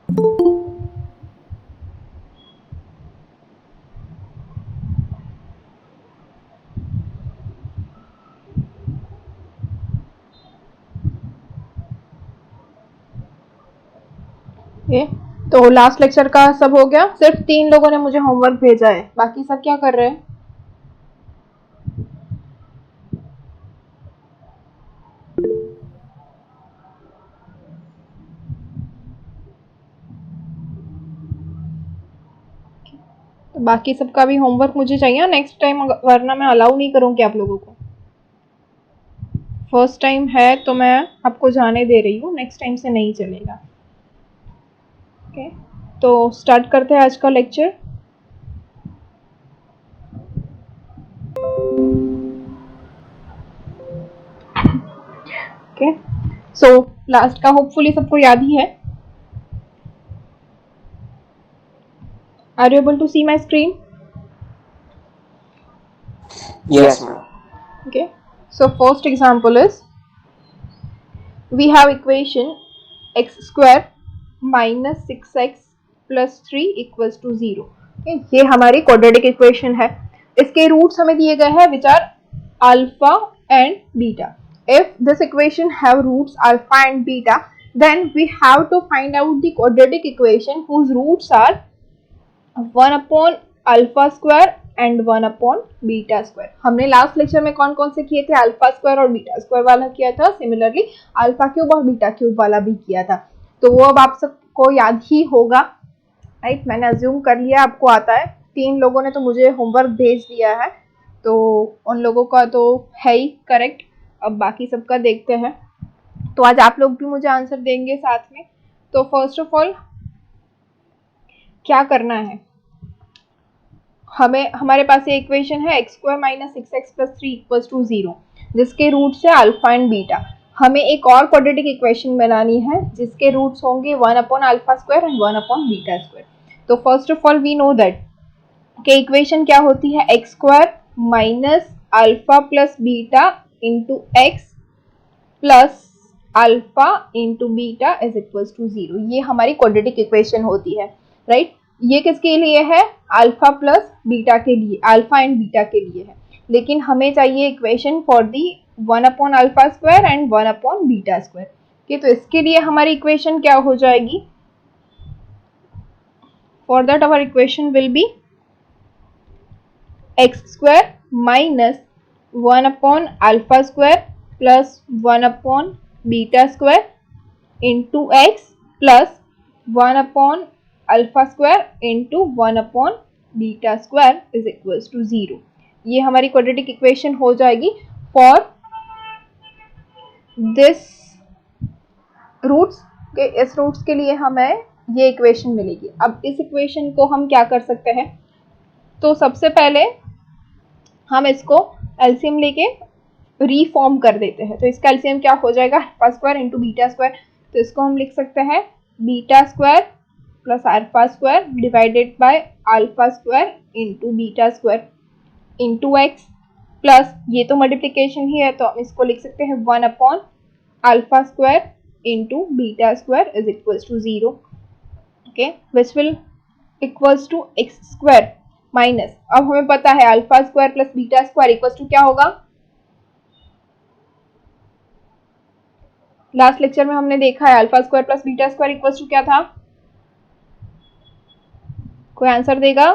ये तो last lecture का सब हो गया। सिर्फ 3 लोगों ने मुझे होमवर्क भेजा है, बाकी सब क्या कर रहे हैं? तो बाकी सबका भी होमवर्क मुझे चाहिए नेक्स्ट टाइम, वरना मैं अलाउ नहीं करूंगी आप लोगों को। फर्स्ट टाइम है तो मैं आपको जाने दे रही हूँ, नेक्स्ट टाइम से नहीं चलेगा। ओके, तो स्टार्ट करते हैं आज का लेक्चर। ओके, सो लास्ट का होपफुली सबको याद ही है। Are you able to see my screen? Yes, ma'am. Okay, so first example is we have equation x square minus 6x plus 3 equals to 0. Okay, ये हमारी quadratic equation है। इसके roots हमें दिए गए हैं which are alpha and beta. If this equation have roots alpha and beta, then we have to find out the quadratic equation whose roots are 1 upon alpha square and 1 upon beta square. हमने last lecture में कौन कौन से किए थे? Alpha square और beta square वाला किया था। सिमिलरली अल्फा क्यूब और बीटा क्यूब वाला भी किया था। तो वो अब आप सबको याद ही होगा, राइट? मैंने अज्यूम कर लिया आपको आता है। 3 लोगों ने तो मुझे होमवर्क भेज दिया है, तो उन लोगों का तो है ही करेक्ट। अब बाकी सबका देखते हैं। तो आज आप लोग भी मुझे आंसर देंगे साथ में। तो फर्स्ट ऑफ ऑल क्या करना है, हमारे पास ये इक्वेशन है x square minus 6x plus 3 equals to 0, जिसके रूट्स है अल्फा एंड बीटा। हमें एक और क्वाड्रेटिक इक्वेशन बनानी है जिसके रूट्स होंगे 1 upon alpha square and 1 upon beta square. तो first of all we know that कि इक्वेशन क्या होती है? X square minus alpha plus beta into x plus alpha into beta is equals to 0। ये हमारी क्वाड्रेटिक इक्वेशन होती है, right? ये किसके लिए है? अल्फा प्लस बीटा के लिए, अल्फा एंड बीटा के लिए है। लेकिन हमें चाहिए equation for the 1 upon alpha square and 1 upon beta square. ठीक, तो इसके लिए हमारी इक्वेशन क्या हो जाएगी? For that our equation will be X square minus 1 upon alpha square plus 1 upon beta square into x plus 1 upon alpha square into 1 upon beta square is equals to 0। ये हमारी क्वाड्रेटिक इक्वेशन हो जाएगी for this roots के। इस roots के लिए हमें ये इक्वेशन मिलेगी। अब इस इक्वेशन को हम क्या कर सकते हैं? तो सबसे पहले हम इसको एलसीएम लेके रीफॉर्म कर देते हैं। तो इसका एलसीएम क्या हो जाएगा? Alpha square into beta square. तो इसको हम लिख सकते हैं beta square plus alpha square divided by alpha square into beta square into x plus, ये तो मल्टीप्लीकेशन ही है तो हम इसको लिख सकते हैं 1 upon alpha square into beta square is equals to 0। Okay, which will equals to x square minus, अब हमें पता है alpha square plus beta square equals to क्या होगा? लास्ट लेक्चर में हमने देखा है alpha square plus beta square equals to क्या था? कोई आंसर देगा?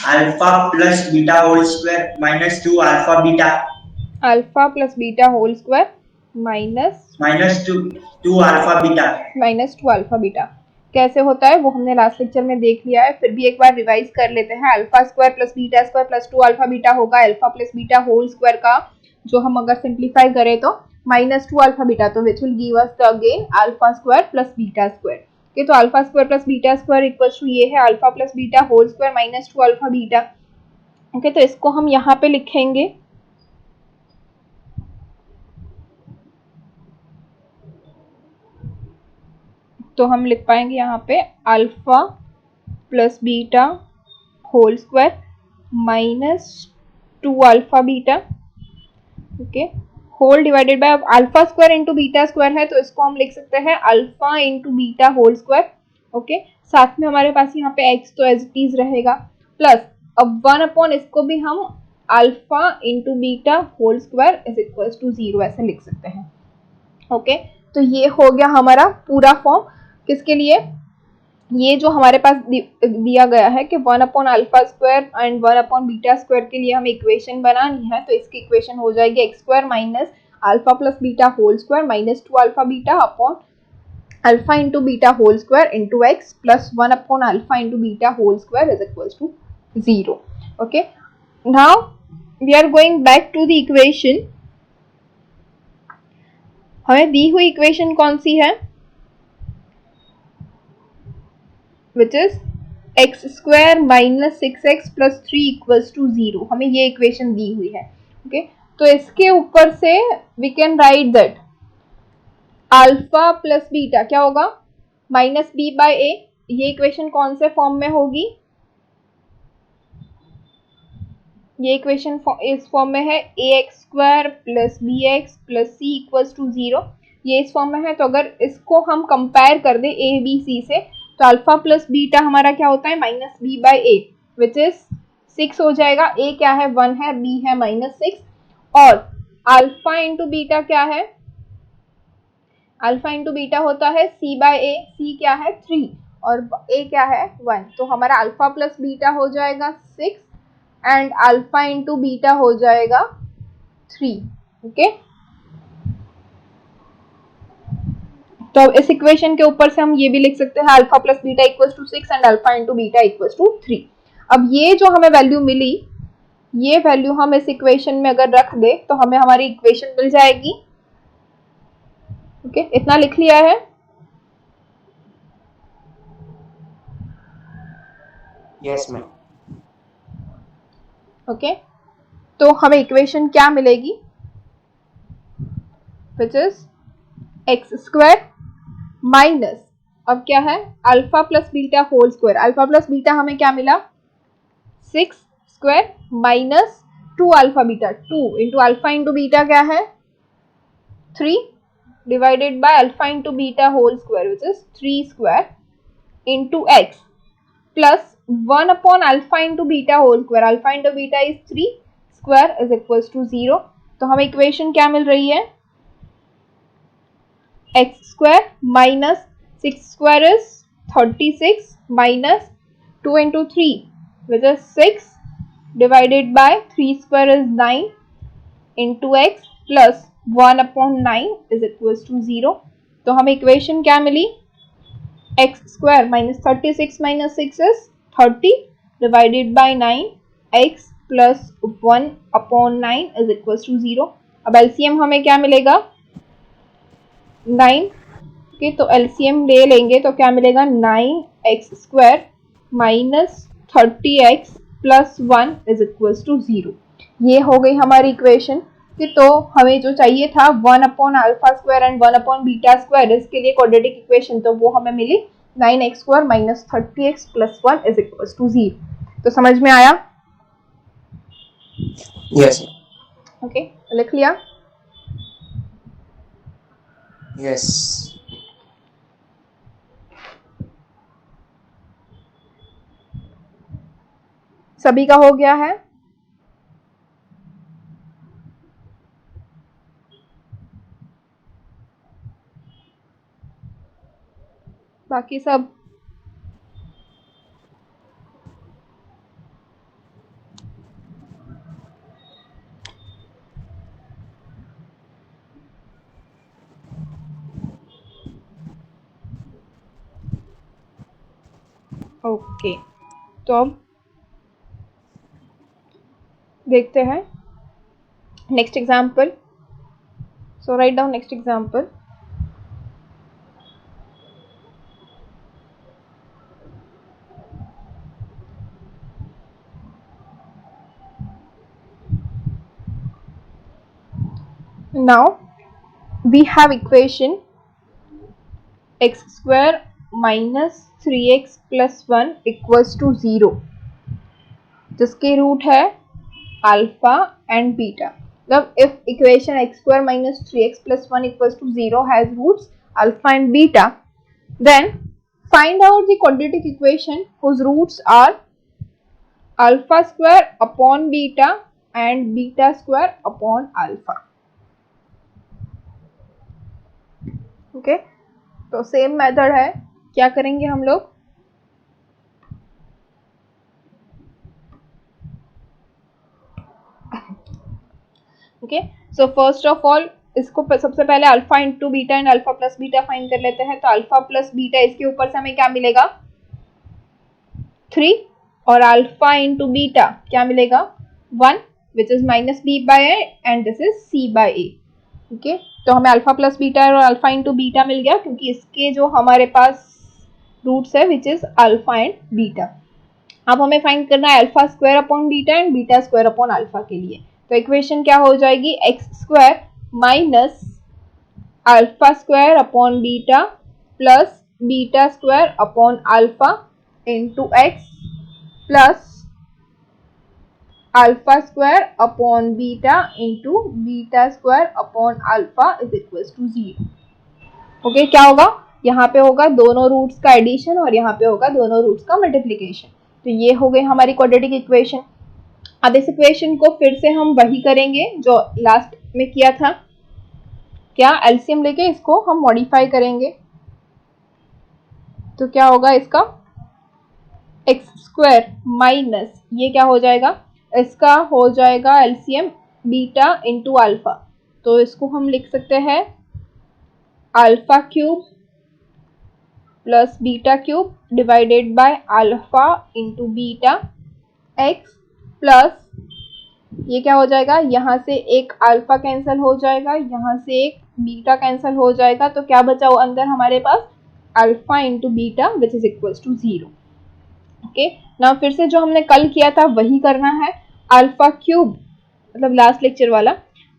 Alpha plus beta whole square minus 2 alpha beta. Alpha plus beta whole square minus 2 alpha beta. Minus 2 alpha beta कैसे होता है वो हमने लास्ट लेक्चर में देख लिया है, फिर भी एक बार रिवाइज कर लेते हैं। Alpha square plus beta square plus 2 alpha beta होगा alpha plus beta whole square का, जो हम अगर सिंप्लीफाई करें तो माइनस 2 अल्फा बीटा, तो which will give us the again alpha square plus beta square. Okay, तो alpha square plus beta square equals to ये है alpha plus beta whole square minus 2 alpha beta. Okay, तो इसको हम यहाँ पे लिखेंगे तो हम लिख पाएंगे यहाँ पे alpha plus beta whole square minus 2 alpha beta, okay, whole divided by, alpha square into beta square है तो इसको हम लिख सकते हैं alpha into beta whole square, okay. साथ में हमारे पास यहाँ पे x तो एज इट इज रहेगा, प्लस अब 1 अपॉन इसको भी हम alpha into beta whole square is equal to 0 ऐसे लिख सकते हैं, ओके। तो ये हो गया हमारा पूरा फॉर्म, किसके लिए, ये जो हमारे पास दिया गया है कि 1 upon alpha square and 1 upon beta square के लिए हमें इक्वेशन बनानी है, तो इसकी इक्वेशन हो जाएगी X square minus alpha plus beta whole square minus 2 alpha beta upon alpha into beta whole square into x plus 1 upon alpha into beta whole square is equal to 0, okay. Now we are going back to the equation. हमें दी हुई equation कौन सी है, which is x square minus 6x plus 3 equals to 0, हमें ये equation दी हुई है, okay. तो इसके ऊपर से we can write that alpha plus beta क्या होगा, माइनस बी बाय ए, ये इक्वेशन कौन से फॉर्म में होगी, ये इक्वेशन इस फॉर्म में है a x square plus b x plus c equals to 0, ये इस फॉर्म में है। तो अगर इसको हम कंपेयर कर दें ए बी सी से, तो अल्फा प्लस बीटा हमारा क्या होता है minus B by A which is 6 हो जाएगा, ए क्या है 1 है, बी है -6, और अल्फा इंटू बीटा क्या है, अल्फा इंटू बीटा होता है सी बाय ए, सी क्या है 3 और ए क्या है 1, तो हमारा अल्फा प्लस बीटा हो जाएगा 6 एंड अल्फा इंटू बीटा हो जाएगा 3, ओके। तो अब इस इक्वेशन के ऊपर से हम ये भी लिख सकते हैं alpha plus beta equals to 6 and alpha into beta equals to 3। अब ये जो हमें वैल्यू मिली, ये वैल्यू हम इस इक्वेशन में अगर रख दे तो हमें हमारी इक्वेशन मिल जाएगी, ओके। इतना लिख लिया है, यस मैम, ओके। तो हमें इक्वेशन क्या मिलेगी, which is x square minus, अब क्या है alpha plus beta whole square, alpha plus beta हमें क्या मिला 6 square minus 2 alpha beta, 2 into alpha into beta क्या है 3 divided by alpha into beta whole square which is 3 square into x plus 1 upon alpha into beta whole square, alpha into beta is 3 square is equals to 0। तो हमें equation क्या मिल रही है, x square minus 6 square is 36 minus 2 into 3 which is 6 divided by 3 square is 9 into x plus 1 upon 9 is equals to 0। तो हमें equation क्या मिली, x square minus 36 minus 6 is 30 divided by 9 x plus 1 upon 9 is equals to 0। अब LCM हमें क्या मिलेगा 9 के, तो एलसीएम ले लेंगे तो क्या मिलेगा 9x square minus 30x plus 1 is equals to 0। ये हो गई हमारी इक्वेशन कि तो हमें जो चाहिए था 1 upon alpha square and 1 upon beta square, इसके लिए क्वाड्रेटिक इक्वेशन, तो वो हमें मिली 9x square minus 30x plus 1 is equals to 0। तो समझ में आया, यस ओके, लिख लिया, यस। सभी का हो गया है, बाकी सब ओके। तो अब देखते हैं next example. So write down next example. Now we have equation x square minus 3x plus 1 equals to 0, जिसके रूट है alpha and beta. Now if equation x square minus 3x plus 1 equals to 0 has roots alpha and beta, then find out the quadratic equation whose roots are alpha square upon beta and beta square upon alpha. Okay तो same method है, क्या करेंगे हम लोग, okay so first of all इसको सबसे पहले alpha into beta and alpha plus beta find कर लेते हैं. तो अल्फा प्लस बीटा इसके ऊपर से हमें क्या मिलेगा 3 और अल्फा इंटू बीटा क्या मिलेगा 1 which is minus B by A and this is C by A. Okay तो हमें अल्फा प्लस बीटा और अल्फा इंटू बीटा मिल गया क्योंकि इसके जो हमारे पास रूट्स है which is alpha and beta. अब हमें फाइंड करना है alpha square upon beta and beta square upon alpha के लिए. तो इक्वेशन क्या हो जाएगी X square minus alpha square upon beta plus beta square upon alpha into x plus alpha square upon beta into beta square upon alpha is equal to 0. Okay क्या होगा, यहाँ पे होगा दोनों रूट्स का एडिशन और यहाँ पे होगा दोनों रूट्स का मल्टीप्लीकेशन. तो ये हो गई हमारी क्वाड्रेटिक इक्वेशन. अब इस इक्वेशन को फिर से हम वही करेंगे जो लास्ट में किया था, क्या एलसीएम लेके इसको हम मॉडिफाई करेंगे. तो क्या होगा इसका एक्स स्क्वायर माइनस ये क्या हो जाएगा, इसका हो जाएगा एलसीएम बीटा इंटू अल्फा. तो इसको हम लिख सकते हैं alpha cube plus beta cube divided by alpha into beta x plus ये क्या हो जाएगा, यहाँ से एक अल्फा कैंसिल हो जाएगा, यहाँ से एक बीटा कैंसिल हो जाएगा. तो क्या बचा वो अंदर हमारे पास alpha into beta which is equal to 0. Okay ना फिर से जो हमने कल किया था वही करना है. अल्फा क्यूब मतलब लास्ट लेक्चर वाला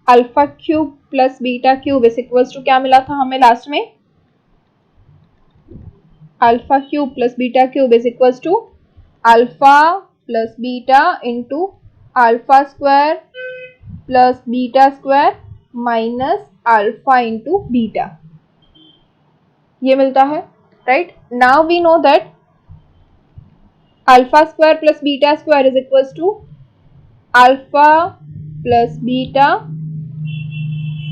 alpha cube plus beta cube is equal to क्या मिला था हमें लास्ट में, alpha cube plus beta cube is equal to alpha plus beta into alpha square plus beta square minus alpha into beta. ये मिलता है right. Now we know that alpha square plus beta square is equal to alpha plus beta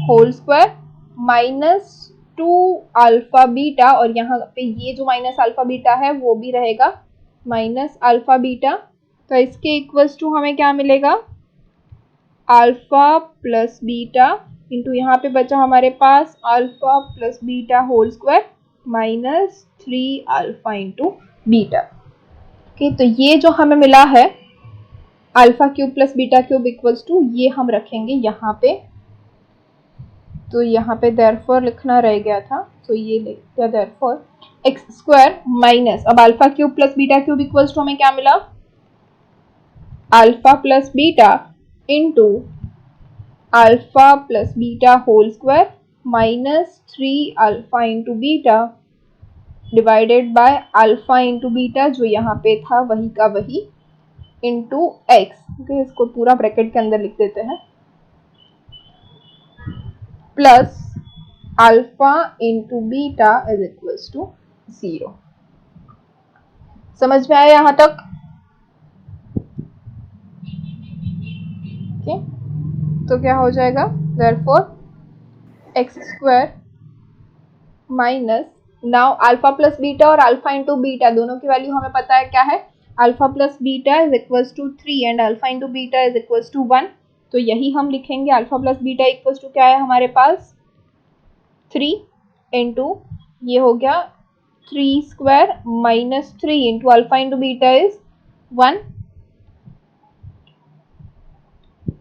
whole square minus 2 alpha beta और यहाँ पे ये जो minus alpha beta है वो भी रहेगा माइनस अल्फा बीटा. तो इसके इक्वल्स टू हमें क्या मिलेगा अल्फा प्लस बीटा इंटू यहाँ पे बचा हमारे पास alpha plus beta whole square minus 3 alpha into beta. Okay तो ये जो हमें मिला है alpha cube plus beta cube equals to ये हम रखेंगे यहाँ पे. तो यहाँ पे देयरफॉर लिखना रह गया था तो ये लिख दिया देयरफॉर एक्स स्क्वायर माइनस अब alpha cube plus beta cube equals to हमें क्या मिला alpha plus beta into alpha plus beta whole square minus 3 alpha into beta divided by alpha into beta जो यहाँ पे था वही का वही इंटू एक्स. ओके इसको पूरा ब्रैकेट के अंदर लिख देते हैं plus alpha into beta is equal to 0. समझ में आया यहाँ तक. ओके तो क्या हो जाएगा therefore x square minus now alpha plus beta और अल्फा इंटू बीटा दोनों की वैल्यू हमें पता है क्या है alpha plus beta is equal to 3 and alpha into beta is equal to 1. तो यही हम लिखेंगे alpha plus beta equal to क्या है हमारे पास 3 इंटू ये हो गया 3 square minus 3 into alpha into beta is 1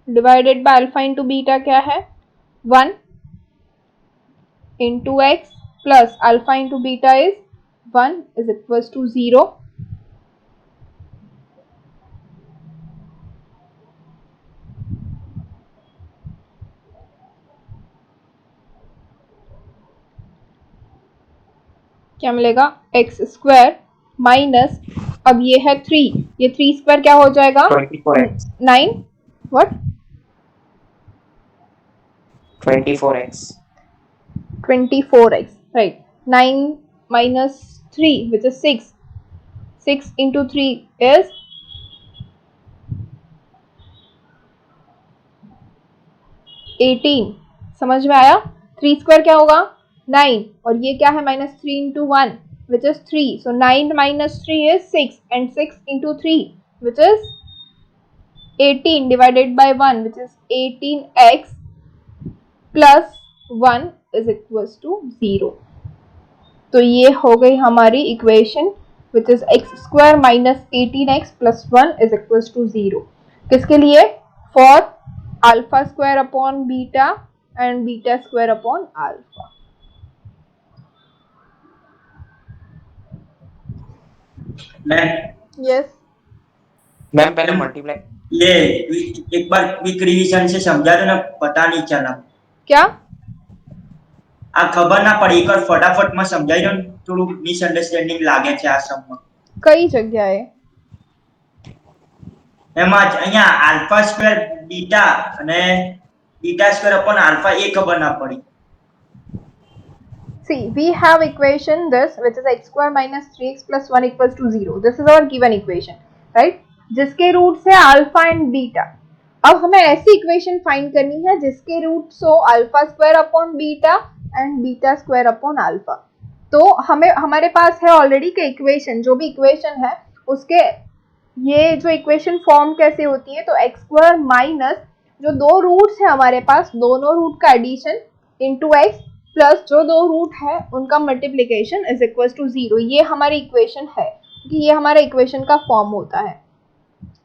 divided by alpha into beta क्या है 1 into x plus alpha into beta is 1 is equal to 0. क्या मिलेगा एक्स स्क्वायर माइनस अब ये है 3 ये 3 स्क्वायर क्या हो जाएगा 9 What? 24x. 24x, right? 9 minus 3, which is 6. 6 into 3 is 18. समझ में आया? 3 स्क्वायर क्या होगा? 9, और ये क्या है? Minus 3 into 1, which is 3. So 9 minus 3 is 6, and 6 into 3, which is 18 divided by 1, which is 18x plus 1 is equals to 0. तो ये हो गई हमारी equation, which is x square minus 18x plus 1 is equals to 0. किसके लिए? For alpha square upon beta and beta square upon alpha. Ma'am Yes. Ma'am पहले multiply ये एक बार क्विक रिवीजन से समझा दो ना, पता नहीं चला क्या? આ ખબર ના પડી, એકવાર ફટાફટમાં સમજાઈ દો ને, થોડું મિસઅન્ડરસ્ટેન્ડિંગ લાગે છે આ સમમાં. કઈ જગ્યાએ? એમાં જ અહીંયા આલ્ફા સ્ક્વેર બીટા અને બીટા સ્ક્વેર અપોન આલ્ફા એ ખબર ના પડી. See, we have equation this, which is x square minus 3x plus 1 equals to 0. This is our given equation, right? जिसके रूट्स है अल्फा एंड बीटा. अब हमें ऐसी equation find करनी है जिसके रूट्स हो alpha square upon beta and beta square upon alpha. तो हमें हमारे पास है ऑलरेडी के इक्वेशन, जो भी इक्वेशन है उसके ये जो इक्वेशन फॉर्म कैसे होती है, तो एक्स स्क्वायर माइनस जो दो रूट्स है हमारे पास, दोनों रूट का एडिशन इंटू एक्स प्लस जो दो रूट है उनका मल्टीप्लिकेशन इज इक्वल टू 0. ये हमारी इक्वेशन है कि ये हमारे इक्वेशन का फॉर्म होता है.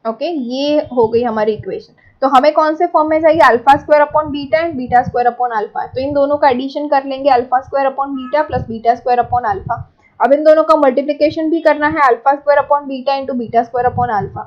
ओके, ये हो गई हमारी इक्वेशन. तो हमें कौन से फॉर्म में चाहिए? Alpha square upon beta and beta square upon alpha. तो इन दोनों का एडिशन कर लेंगे, alpha square upon beta plus beta square upon alpha. अब इन दोनों का मल्टीप्लिकेशन भी करना है, alpha square upon beta into beta square upon alpha.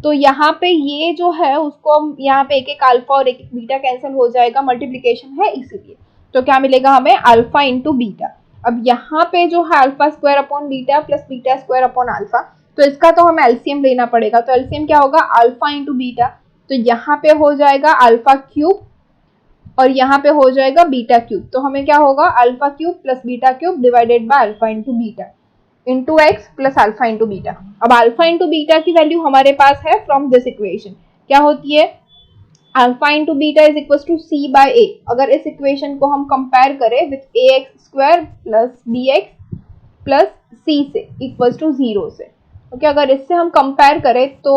तो यहाँ पे ये जो है उसको हम यहाँ पे एक एक अल्फा और एक एक बीटा कैंसिल हो जाएगा, मल्टीप्लिकेशन है इसीलिए. तो क्या मिलेगा हमें? Alpha into beta. अब यहाँ पे जो है alpha square upon beta plus beta square upon alpha, तो इसका तो हमें एलसीएम लेना पड़ेगा. तो एलसीएम क्या होगा? Alpha into beta. तो यहाँ पे हो जाएगा अल्फा क्यूब और यहाँ पे हो जाएगा बीटा क्यूब. तो हमें क्या होगा? Alpha cube plus beta cube divided by alpha into beta into x plus alpha into beta. अब अल्फा इंटू बीटा की वैल्यू हमारे पास है फ्रॉम दिस इक्वेशन. क्या होती है? Alpha into beta is equal to c by a. अगर इस इक्वेशन को हम कंपेयर करें with a x square plus b x plus c से इक्वल टू 0 से. ओके, अगर इससे हम कंपेयर करें तो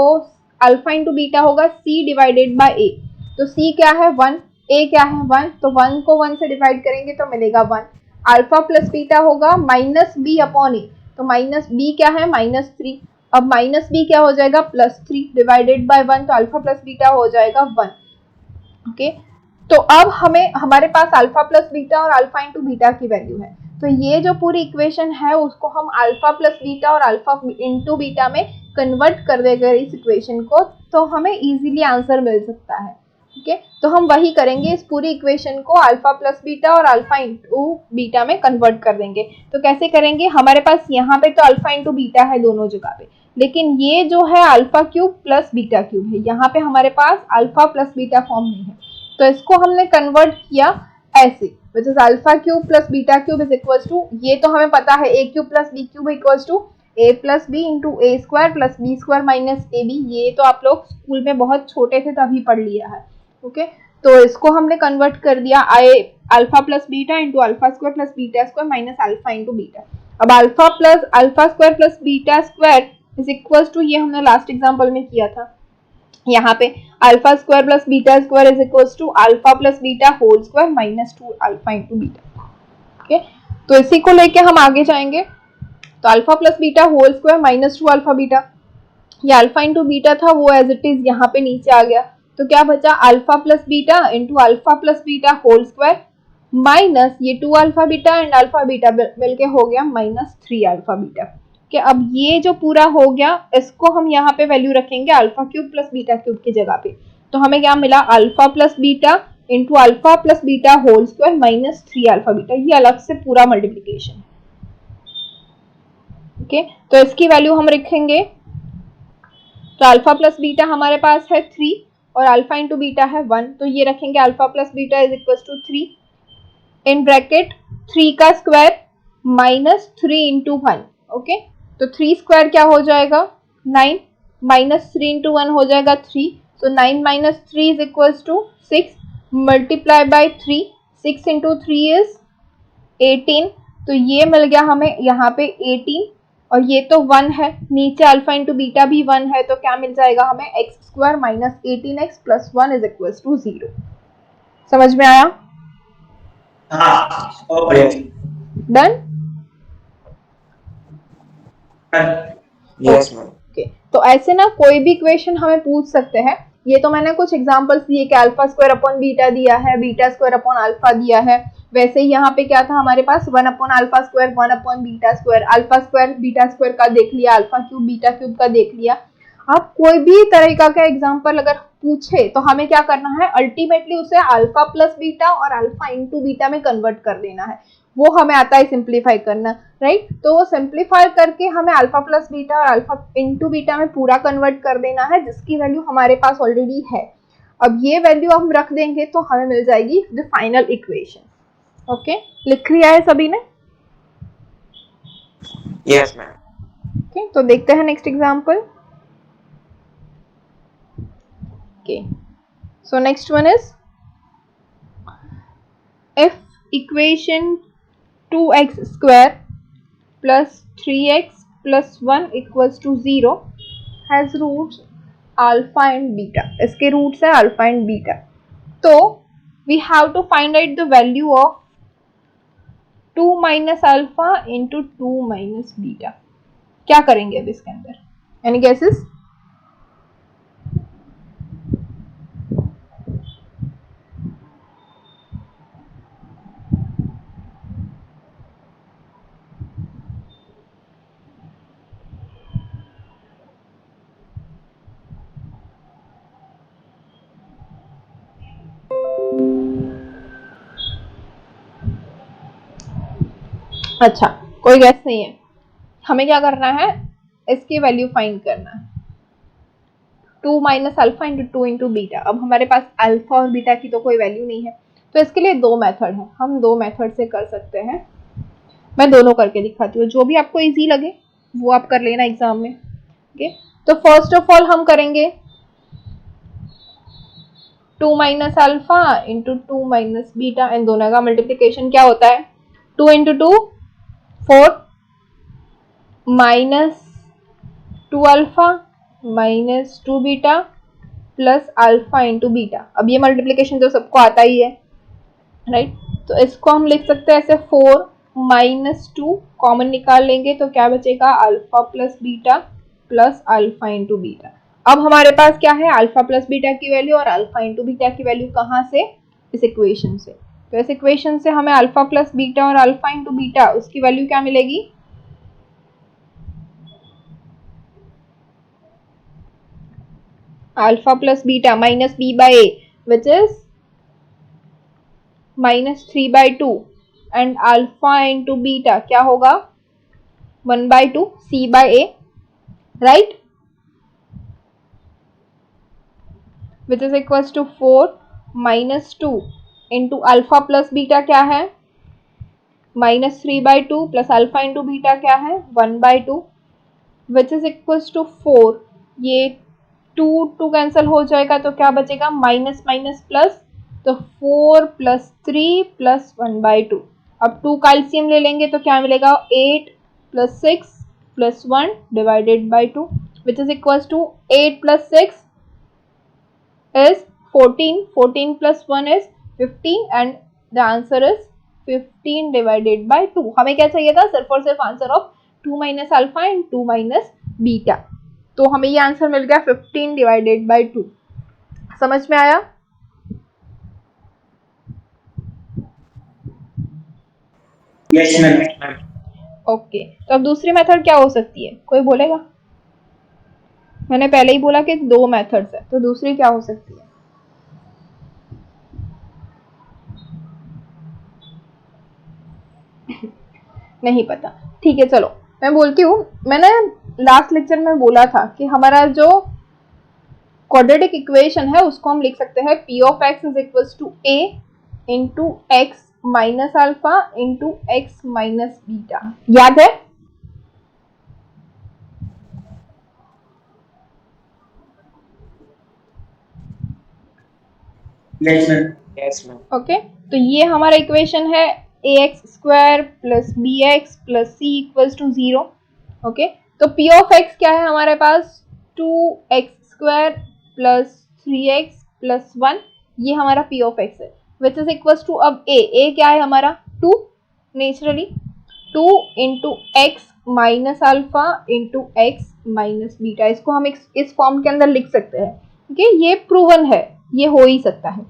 अल्फा इंटू बीटा होगा सी डिवाइडेड बाय ए. तो सी क्या है? 1. ए क्या है? 1. तो 1 को 1 से डिवाइड करेंगे तो मिलेगा 1. अल्फा प्लस बीटा होगा माइनस बी अपॉन ए. तो माइनस बी क्या है? -3. अब माइनस बी क्या हो जाएगा? +3 डिवाइडेड बाय 1. तो अल्फा प्लस बीटा हो जाएगा 1. ओके, तो अब हमें हमारे पास अल्फा प्लस बीटा और अल्फा इंटू बीटा की वैल्यू है. तो ये जो पूरी इक्वेशन है उसको हम अल्फा प्लस बीटा और अल्फा इंटू बीटा में कन्वर्ट कर देंगे इस इक्वेशन को, तो हमें इजीली आंसर मिल सकता है. ओके, तो हम वही करेंगे, इस पूरी इक्वेशन को अल्फा प्लस बीटा और अल्फा इंटू बीटा में कन्वर्ट कर देंगे. तो कैसे करेंगे? हमारे पास यहाँ पे तो अल्फा इंटू बीटा है दोनों जगह पे, लेकिन ये जो है alpha cube plus beta cube है, यहाँ पे हमारे पास अल्फा प्लस बीटा फॉर्म नहीं है. तो इसको हमने कन्वर्ट किया ऐसे, which is alpha cube plus beta cube is equal to, ये तो हमें पता है a cube plus b cube equal to a plus b into a square plus b square minus a b. ये तो आप लोग स्कूल में बहुत छोटे थे तभी पढ़ लिया है. ओके, तो इसको हमने कन्वर्ट कर दिया alpha plus beta into alpha square plus beta square minus alpha into beta. अब alpha plus alpha square plus beta square is equal to, ये हमने लास्ट एग्जाम्पल में किया था, यहाँ पे alpha square plus beta square is equal to alpha plus beta whole square minus 2 alpha into beta. Okay, तो इसी को लेके हम आगे जाएंगे. तो alpha plus beta whole square minus 2 alpha beta, ये अल्फा इंटू बीटा था वो एज इट इज यहाँ पे नीचे आ गया. तो क्या बचा? Alpha plus beta into alpha plus beta whole square minus ये 2 alpha beta and alpha beta मिलके हो गया -3 अल्फा बीटा. कि अब ये जो पूरा हो गया इसको हम यहाँ पे वैल्यू रखेंगे alpha cube plus beta cube की जगह पे. तो हमें क्या मिला? Alpha plus beta into alpha plus beta whole square -3 alpha beta. ये अलग से पूरा मल्टीप्लीकेशन. ओके, तो इसकी वैल्यू हम रखेंगे. तो अल्फा प्लस बीटा हमारे पास है 3 और अल्फा इंटू बीटा है 1, तो ये रखेंगे alpha plus beta is equal to 3 in bracket 3 का स्क्वायर माइनस 3 इंटू 1। ओके, तो 3 स्क्वायर क्या हो जाएगा 9 माइनस 3 इंटू 1 हो जाएगा 3, so 9 minus 3 is equals to 6 multiply by 3, 6 into 3 is 18, तो ये मिल गया हमें यहाँ पे 18 और ये तो 1 है, नीचे अल्फा इंटू बीटा भी 1 है, तो क्या मिल जाएगा हमें x square minus 18x plus 1 is equals to 0। समझ में आया? हाँ, okay, done? Yes ma'am. Okay, तो ऐसे ना कोई भी इक्वेशन हमें पूछ सकते हैं। ये तो मैंने कुछ एग्जांपल्स दिए कि अल्फा स्क्वायर अपॉन बीटा दिया है, बीटा स्क्वायर अपॉन अल्फा दिया है। वैसे ही यहाँ पे क्या था हमारे पास 1 upon alpha square 1 upon beta square, alpha square beta square का देख लिया, अल्फा क्यूब बीटा क्यूब का देख लिया। आप कोई भी तरीका का एग्जाम्पल अगर पूछे तो हमें क्या करना है, अल्टीमेटली उसे अल्फा प्लस बीटा और अल्फा इंटू बीटा में कन्वर्ट कर देना है। वो हमें आता है सिंप्लीफाई करना, राइट? तो वो सिंप्लीफाई करके हमें अल्फा प्लस बीटा और अल्फा इंटू बीटा में पूरा कन्वर्ट कर देना है, जिसकी वैल्यू हमारे पास ऑलरेडी है। अब ये वैल्यू हम रख देंगे तो हमें मिल जाएगी द फाइनल इक्वेशन। ओके, लिख लिया है सभी ने? Yes ma'am. ओके, तो देखते हैं next example. Okay, so next one is if equation 2x square plus 3x plus 1 equals to 0 has roots alpha and beta. इसके रूट्स है अल्फा एंड बीटा। तो we have to find out the value of 2 minus alpha into 2 minus beta. क्या करेंगे अब इसके अंदर? Any guesses? अच्छा, कोई गैस नहीं है। हमें क्या करना है, इसकी वैल्यू फाइंड करना है। 2 minus alpha into 2 into beta. अब हमारे पास अल्फा और बीटा की तो कोई वैल्यू नहीं है, तो इसके लिए दो मेथड है, हम दो मेथड से कर सकते हैं। मैं दोनों करके दिखाती हूँ, जो भी आपको इजी लगे वो आप कर लेना एग्जाम में। ओके, तो फर्स्ट ऑफ ऑल हम करेंगे 2 minus alpha into 2 minus beta, इन दोनों का मल्टीप्लीकेशन क्या होता है, 2 into 2 4 minus 2 alpha minus 2 beta plus alpha into beta. अब ये मल्टीप्लीकेशन तो सबको आता ही है, राइट? तो इसको हम लिख सकते हैं ऐसे 4 माइनस 2 कॉमन निकाल लेंगे तो क्या बचेगा, alpha plus beta plus alpha into beta. अब हमारे पास क्या है, अल्फा प्लस बीटा की वैल्यू और अल्फा इंटू बीटा की वैल्यू कहाँ से, इस इक्वेशन से। तो इस इक्वेशन से हमें अल्फा प्लस बीटा और अल्फा इंटू बीटा उसकी वैल्यू क्या मिलेगी, alpha plus beta minus B by A which is minus 3/2 and alpha into beta क्या होगा 1/2 c by a, right? Which is equals to 4 minus 2 into alpha plus beta क्या है minus 3/2 plus alpha into beta क्या है 1/2 विच is equals to 4। ये 2 cancel हो जाएगा तो क्या बचेगा, माइनस माइनस प्लस, तो 4 प्लस 3 प्लस 1/2। अब 2 का एलसीएम ले लेंगे तो क्या मिलेगा, 8 plus 6 plus 1 divided by 2 which is equals to 8 plus 6 is 14, 14 plus 1 is 15 and the answer is 15 divided by 2। हमें क्या चाहिए था, सिर्फ और सिर्फ answer of 2 minus alpha and 2 minus beta, तो हमें ये आंसर मिल गया 15 डिवाइडेड बाई 2। समझ में आया? Yes ma'am. ओके, तो अब दूसरी मेथड क्या हो सकती है, कोई बोलेगा? मैंने पहले ही बोला कि दो मेथड्स है, तो दूसरी क्या हो सकती है? नहीं पता, ठीक है, चलो मैं बोलती हूँ। मैंने लास्ट लेक्चर में बोला था कि हमारा जो क्वाड्रेटिक इक्वेशन है उसको हम लिख सकते हैं p of x is equals to a into x minus alpha into x minus beta. याद है? Yes ma'am. Yes ma'am. Okay, तो ये हमारा इक्वेशन है ax square plus bx plus c equals to 0। Okay, तो p ऑफ x क्या है हमारे पास? 2x square plus 3x plus 1, ये हमारा p ऑफ x है विच इज इक्वल्स टू, अब a क्या है हमारा? 2, naturally 2 into x minus alpha into x minus beta. इसको हम इस फॉर्म के अंदर लिख सकते हैं। ठीक है, ये प्रूवन है, ये हो ही सकता है।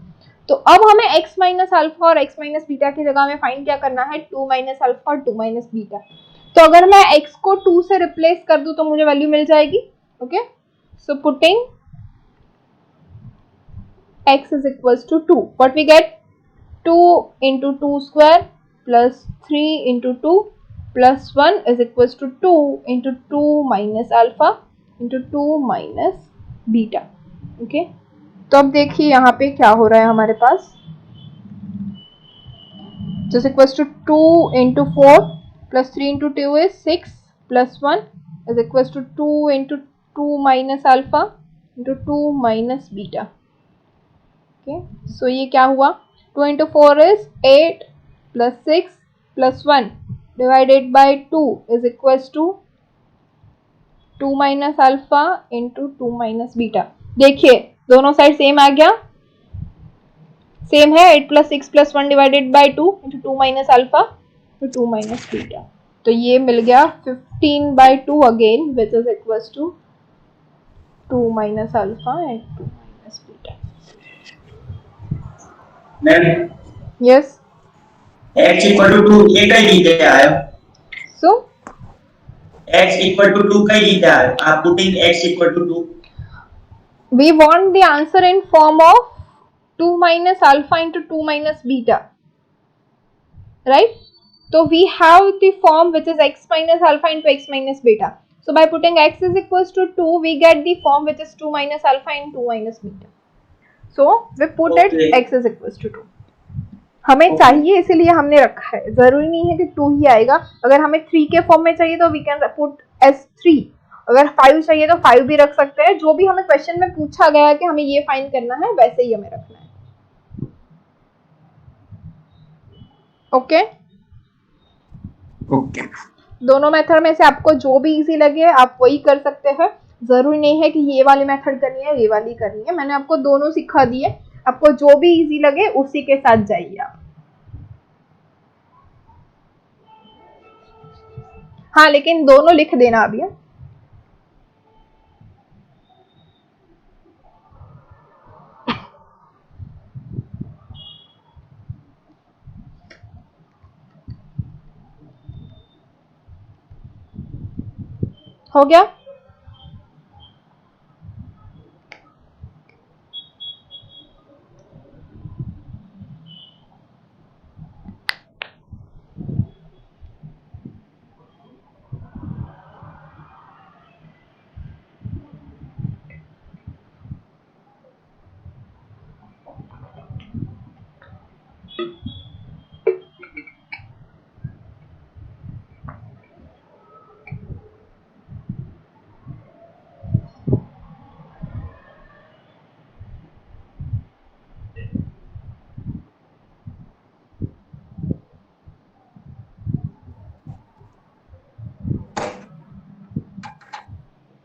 तो अब हमें x माइनस अल्फा और x माइनस बीटा की जगह में फाइंड क्या करना है? 2 माइनस अल्फा और 2 माइनस बीटा। तो अगर मैं x को 2 से रिप्लेस कर दूं तो मुझे वैल्यू मिल जाएगी। Okay, so putting x is equals to 2, what we get? 2 into 2 square plus 3 into 2 plus 1 is equals to 2 into 2 minus alpha into 2 minus beta। Okay, तो अब देखिए यहाँ पे क्या हो रहा है हमारे पास, just equals to 2 into 4 plus 3 into 2 is 6 plus 1 is equals to 2 into 2 minus alpha into 2 minus beta। Okay, सो ये क्या हुआ? 2 into 4 is 8 plus 6 plus 1 divided by 2 is equals to 2 minus alpha into 2 minus beta। देखिए दोनों side same आ गया, same है। 8 plus 6 plus 1 divided by 2 into 2 minus alpha to 2 minus beta। तो ये मिल गया 15 by 2 again which is equals to 2 minus alpha and 2 minus beta। Ma'am Yes, x equal to 2 ये कई लीजिए आयो। so x इक्वल टू 2 कई लीजिए आयो। आप putting x equal to 2, we want the answer in form of 2 minus alpha into 2 minus beta, right? So we have the form which is x minus alpha into x minus beta. So by putting x is equals to 2, we get the form which is 2 minus alpha and 2 minus beta। So we put it Okay. x is equals to 2। हमें चाहिए इसीलिए हमने रखा है, जरूरी नहीं है कि 2 ही आएगा। अगर हमें 3 के फॉर्म में चाहिए तो वी कैन पुट एस 3, अगर 5 चाहिए तो 5 भी रख सकते हैं। जो भी हमें क्वेश्चन में पूछा गया है कि हमें ये फाइंड करना है वैसे ही हमें रखना है। Okay, okay. दोनों मेथड में से आपको जो भी इजी लगे आप वही कर सकते हैं। जरूरी नहीं है कि ये वाली मेथड करनी है, ये वाली करनी है। मैंने आपको दोनों सिखा दिए, आपको जो भी इजी लगे उसी के साथ जाइए आप। हाँ, लेकिन दोनों लिख देना अभी। हो गया?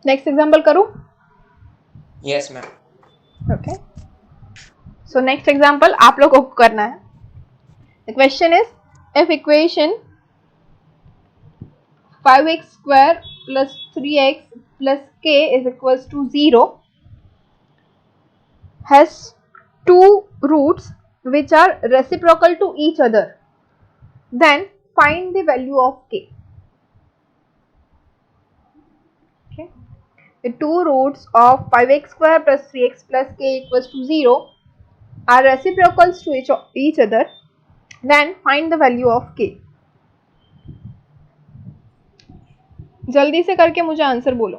नेक्स्ट एग्जांपल करूं? Yes ma'am. Okay, so next example आप लोगों को करना है। The question is, if equation 5x square plus 3x plus k is equals to 0 has two roots which are reciprocal to each other, then find the value of k। Okay, the two roots of 5x square plus 3x plus k equals to 0 are reciprocals to each other, then find the value of k। जल्दी से करके मुझे answer बोलो।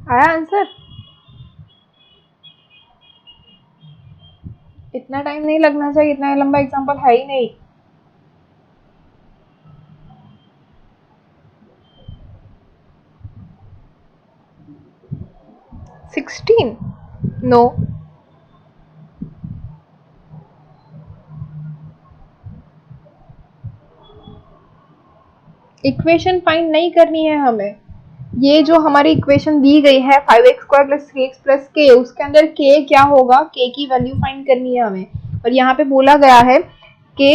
आया answer? इतना time नहीं लगना चाहिए, इतना लंबा एग्जांपल है ही नहीं। 16? नो। इक्वेशन फाइंड नहीं करनी है हमें। ये जो हमारी इक्वेशन दी गई है 5x² + 3x + k, उसके अंदर k क्या होगा, k की वैल्यू फाइंड करनी है हमें। और यहाँ पे बोला गया है कि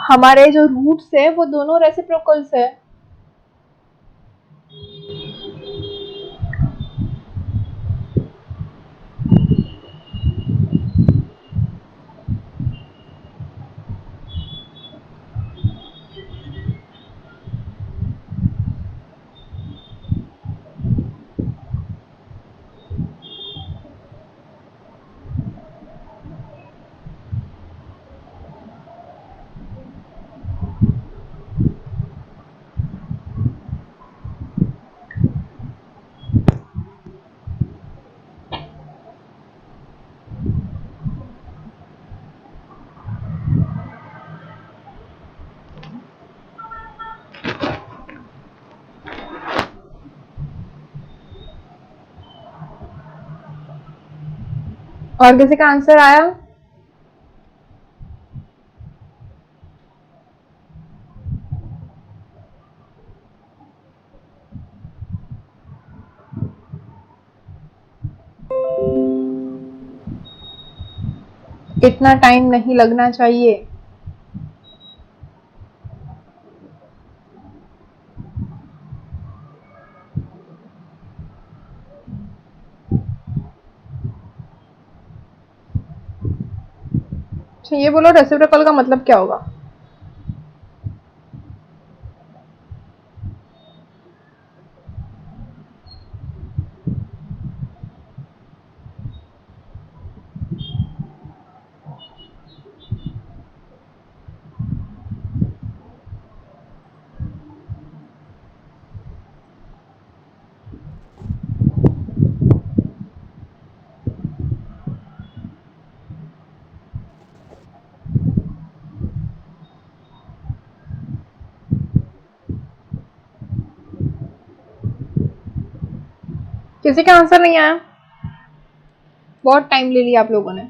हमारे जो रूट्स है वो दोनों रेसिप्रोकल्स है। और किसी का आंसर आया? इतना टाइम नहीं लगना चाहिए। अच्छा ये बोलो, रेसिप्रोकल का मतलब क्या होगा? किसी का आंसर नहीं आया? बहुत टाइम ले लिया आप लोगों ने।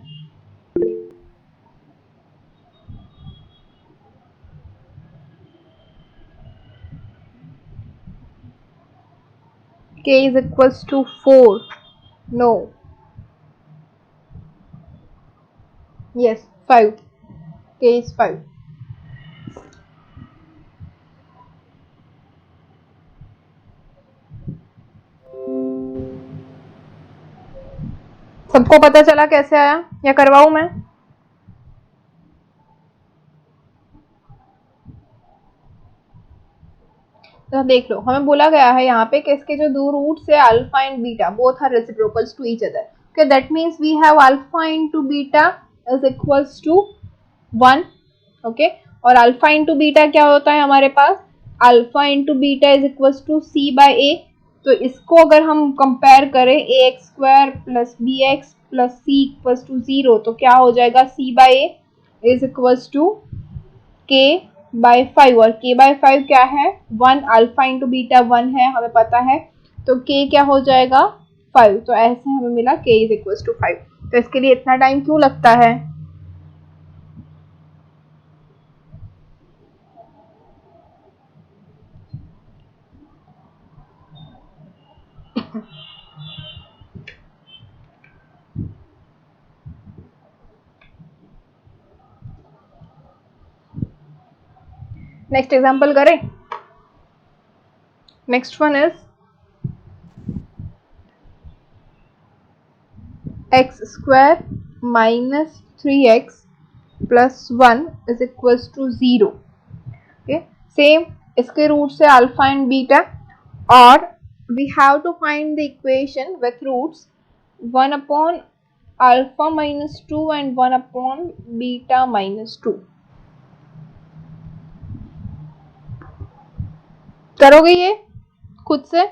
k is equals to 4. No. Yes, 5. k is 5. सबको पता चला कैसे आया, या करवाऊं मैं? तो देख लो, हमें बोला गया है यहाँ पे कि इसके जो दो रूट्स है alpha and beta, both are reciprocals to each other. Okay, that means we have alpha into beta is equals to 1। Okay, और अल्फा इनटू बीटा क्या होता है हमारे पास? Alpha into beta is equals to c/a। तो इसको अगर हम कंपेयर करें ax² + bx + c equals to 0, तो क्या हो जाएगा? c/a is equals to k/5। और k/5 क्या है? 1। अल्फा इंटू बीटा 1 है, हमें पता है। तो k क्या हो जाएगा? 5। तो ऐसे हमें मिला k इज इक्वल्स टू 5। तो इसके लिए इतना टाइम क्यों लगता है? नेक्स्ट एग्जांपल करें। Next one is x² - 3x + 1 is equals to 0। Okay, same इसके रूट से अल्फा एंड बीटा, और we have to find the equation with roots 1 upon alpha minus 2 and 1 upon beta minus 2। करोगे ये खुद से?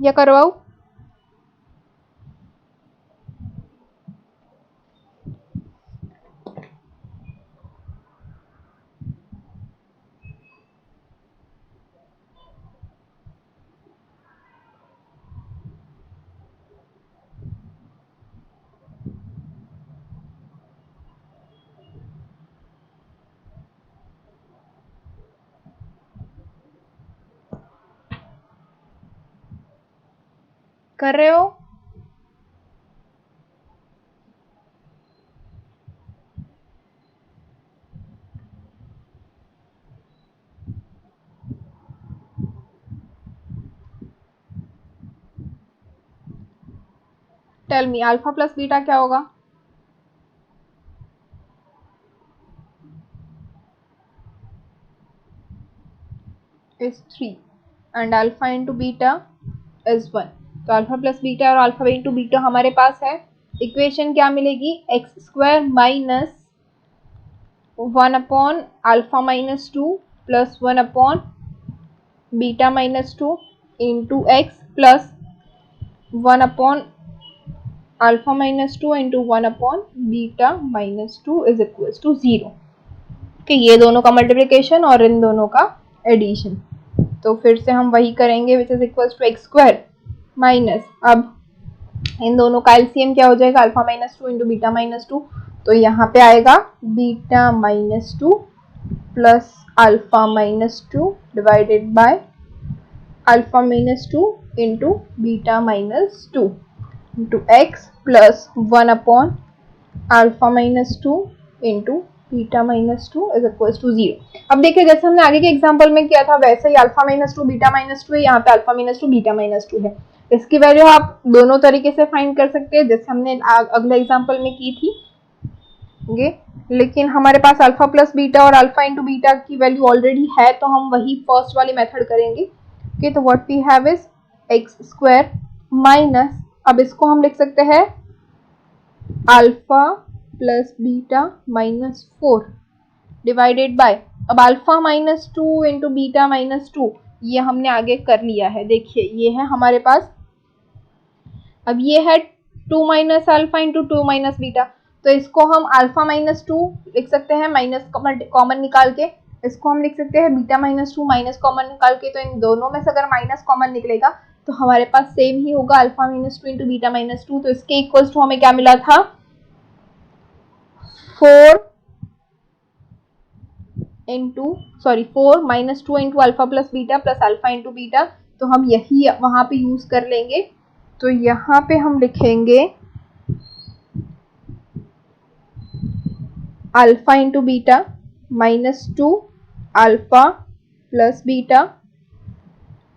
या करवाऊं? कर रहे हो? Tell me alpha plus beta क्या होगा? Is 3 and alpha into beta is 1। तो अल्फा प्लस बीटा और अल्फा इंटू बीटा हमारे पास है। इक्वेशन क्या मिलेगी? X square minus 1 upon alpha minus 2 plus 1 upon beta minus 2 into x plus 1 upon alpha minus 2 into 1 upon beta minus 2 is equal to 0। कि ये दोनों का मल्टीप्लिकेशन और इन दोनों का एडिशन। तो फिर से हम वही करेंगे which is equal to x square minus, अब इन दोनों का एलसीएम क्या हो जाएगा? Alpha minus 2 into beta minus 2। तो यहाँ पे आएगा beta minus 2 plus alpha minus 2 divided by alpha minus 2 into beta minus 2 into x plus 1 upon alpha minus 2 into beta minus 2 is equal to 0। अब देखिए जैसे हमने आगे के एग्जांपल में किया था वैसे ही अल्फा माइनस 2 बीटा माइनस 2 है, यहाँ पे अल्फा माइनस 2 बीटा माइनस 2 है। इसकी वैल्यू आप दोनों तरीके से फाइंड कर सकते हैं जैसे हमने अगले एग्जांपल में की थी ये, लेकिन हमारे पास अल्फा प्लस बीटा और अल्फा इंटू बीटा की वैल्यू ऑलरेडी है तो हम वही फर्स्ट वाली मेथड करेंगे। ओके, तो what we have is x square minus, अब इसको हम लिख सकते हैं alpha plus beta minus 4 divided by, अब alpha minus 2 into beta minus 2 ये हमने आगे कर लिया है। देखिए ये है हमारे पास, अब ये है 2 minus alpha into 2 minus beta, तो इसको हम अल्फा माइनस 2 लिख सकते हैं माइनस कॉमन निकाल के, इसको हम लिख सकते हैं बीटा माइनस 2 माइनस कॉमन निकाल के। तो इन दोनों में से अगर माइनस कॉमन निकलेगा तो हमारे पास सेम ही होगा alpha minus 2 into beta minus 2। तो इसके इक्वल्स टू हमें क्या मिला था? 4 minus 2 into alpha plus beta plus alpha into beta. तो हम यही वहां पे यूज कर लेंगे। तो यहाँ पे हम लिखेंगे alpha into beta minus 2 alpha plus beta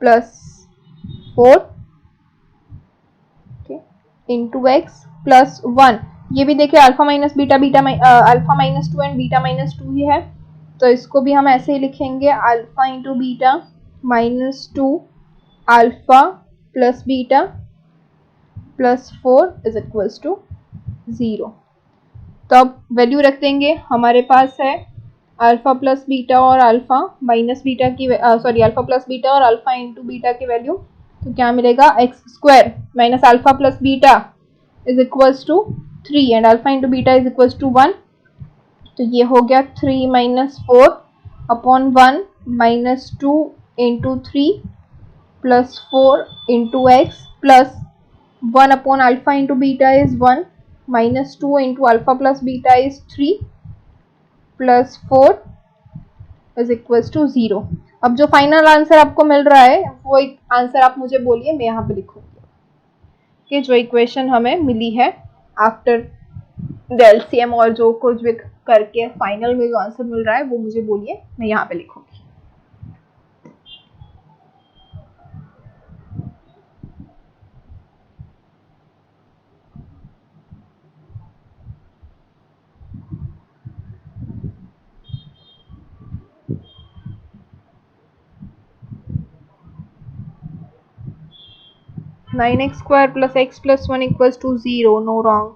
plus 4 into x plus 1। ये भी देखिए alpha minus beta alpha minus 2 and beta minus 2 ही है, तो इसको भी हम ऐसे ही लिखेंगे alpha into beta minus 2 alpha plus beta plus 4 is equals to 0। तो अब वैल्यू रख देंगे, हमारे पास है अल्फा प्लस बीटा और अल्फा माइनस बीटा की अल्फा प्लस बीटा और अल्फा इंटू बीटा की वैल्यू। तो क्या मिलेगा? X square minus alpha plus beta is equals to 3 and alpha into beta is equals to 1। तो ये हो गया 3 minus 4 upon 1 minus 2 into 3 plus 4 into x plus 1 upon alpha into beta is 1 minus 2 into alpha plus beta is 3 plus 4 is equals to 0। अब जो final answer आपको मिल रहा है वो एक आंसर आप मुझे बोलिए, मैं यहाँ पे लिखूंगी कि जो इक्वेशन हमें मिली है आफ्टर एलसीएम और जो कुछ भी करके फाइनल में जो आंसर मिल रहा है वो मुझे बोलिए, मैं यहाँ पे लिखूंगी। Nine x square plus x plus 1 equals to 0, no wrong.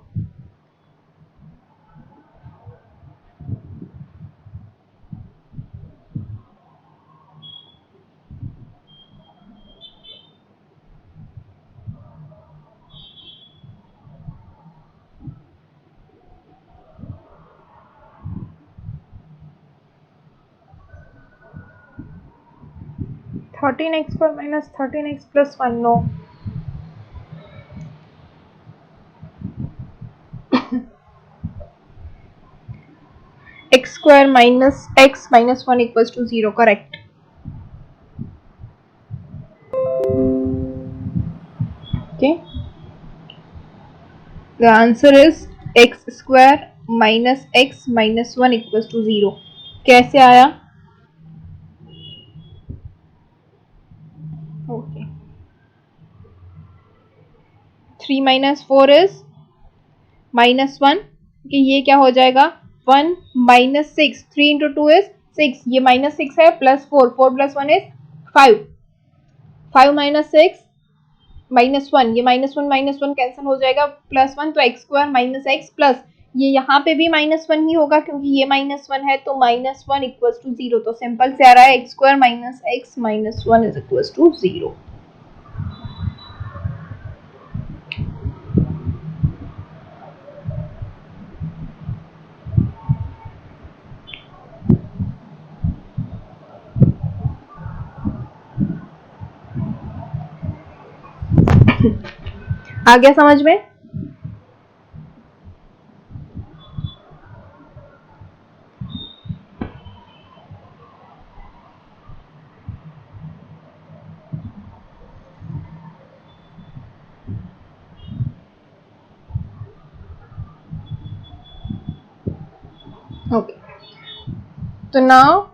13x square minus 13x plus 1, no. X square minus x minus 1 equals to 0, correct. Okay. The answer is x square minus x minus 1 equals to 0. कैसे आया? Okay. 3 minus 4 is minus 1. कि ये क्या हो जाएगा? 1 minus 6. 3 into 2 is 6. ये minus 6 है plus 4. 4 plus 1 is 5. 5 minus 6 minus 1. ये minus 1 कैंसिल हो जाएगा plus 1, तो x square minus x plus ये यहाँ पे भी minus 1 ही होगा क्योंकि ये minus 1 है, तो minus 1 equals to 0. तो सिंपल से आ रहा है x square minus x minus 1 is equals to 0. आ गया समझ में? ओके, तो नाउ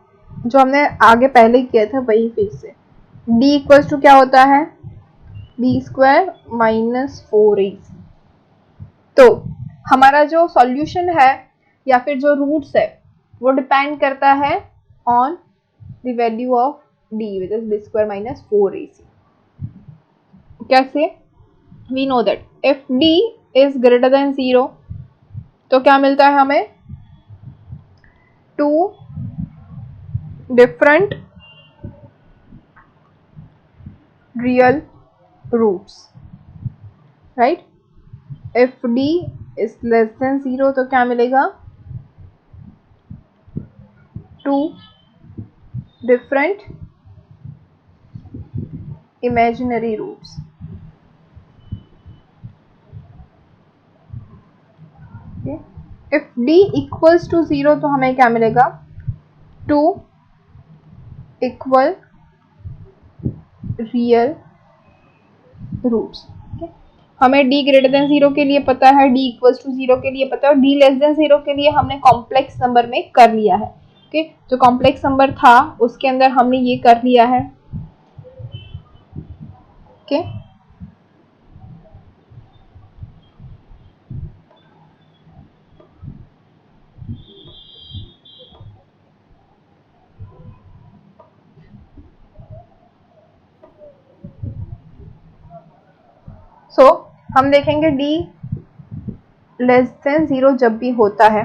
जो हमने आगे पहले किया था वही फिर से d इक्वल्स टू क्या होता है? b square minus 4ac. तो हमारा जो सॉल्यूशन है या फिर जो रूट्स है वो डिपेंड करता है on the value of d which is b square minus 4ac. कैसे? We know that if d is greater than 0 तो क्या मिलता है हमें? 2 different real roots, right? If d is less than 0 तो क्या मिलेगा? 2 different imaginary roots. Okay. If d equals to 0 तो हमें क्या मिलेगा? 2 equal real roots. Okay. हमें d ग्रेटर देन 0 के लिए पता है, d इक्वल्स टू 0 के लिए पता है, और d लेस देन 0 के लिए हमने कॉम्प्लेक्स नंबर में कर लिया है. ओके, जो कॉम्प्लेक्स नंबर था उसके अंदर हमने ये कर लिया है. ओके, सो हम देखेंगे d लेस देन 0 जब भी होता है.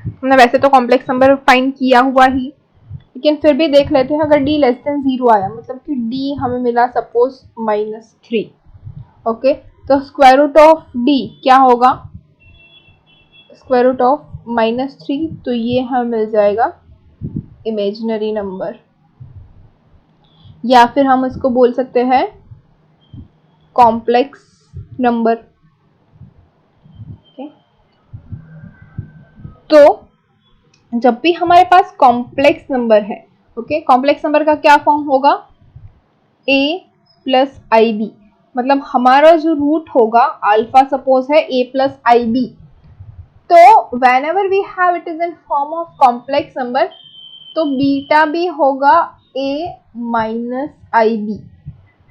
हमने वैसे तो कॉम्प्लेक्स नंबर फाइंड किया हुआ ही, लेकिन फिर भी देख लेते हैं. अगर d लेस देन 0 आया मतलब कि d हमें मिला सपोज -3. ओके, तो स्क्वायर रूट ऑफ d क्या होगा? स्क्वायर रूट ऑफ -3, तो ये हमें मिल जाएगा इमेजिनरी नंबर, या फिर हम इसको बोल सकते हैं कॉम्प्लेक्स नंबर. ओके, तो जब भी हमारे पास कॉम्प्लेक्स नंबर है, ओके, कॉम्प्लेक्स नंबर का क्या फॉर्म होगा? a plus i b. मतलब हमारा जो रूट होगा अल्फा सपोज है a प्लस आई बी, तो whenever we have it is in form of complex number, तो बीटा भी होगा a माइनस आई बी.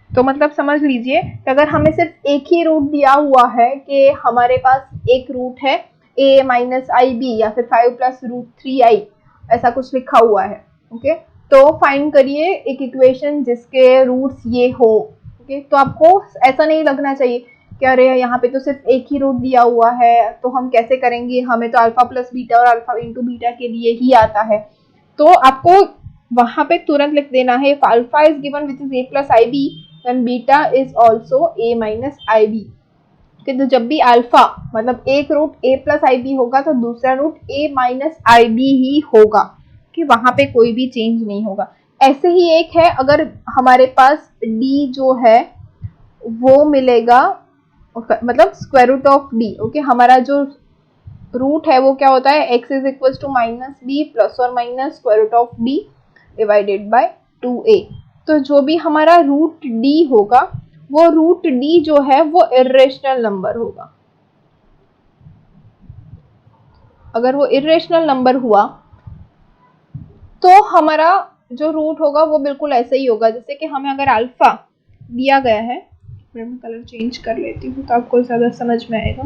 तो मतलब समझ लीजिए कि अगर हमें सिर्फ एक ही रूट दिया हुआ है कि हमारे पास एक रूट है a माइनस आई बी या फिर 5 प्लस रूट 3i, ऐसा कुछ लिखा हुआ है. ओके, तो फाइंड करिए एक इक्वेशन जिसके रूट्स ये हो. ओके, तो आपको ऐसा नहीं लगना चाहिए कि अरे यहाँ पे तो सिर्फ एक ही रूट दिया हुआ है तो हम कैसे करेंगे, हमें तो अल्फा प्लस बीटा और अल्फा इंटू बीटा के लिए ही आता है. तो आपको वहां पे तुरंत लिख देना है if alpha is given which is a plus i b then beta is also a minus ib. तो जब भी अल्फा मतलब एक root a plus i b होगा तो दूसरा root a minus i b ही होगा, कि वहां पे कोई भी चेंज नहीं होगा. ऐसे ही एक है, अगर हमारे पास d जो है वो मिलेगा, मतलब square root of d, okay, हमारा जो रूट है वो क्या होता है, x is equal to minus b plus और minus square root of d divided by 2a। तो जो भी हमारा रूट d होगा, वो रूट d जो है वो इर्रेशनल नंबर होगा। अगर वो इर्रेशनल नंबर हुआ तो हमारा जो रूट होगा वो बिल्कुल ऐसे ही होगा, जैसे कि हमें अगर अल्फा दिया गया है, मैं कलर चेंज कर लेती हूँ तो आपको ज़्यादा समझ में आएगा।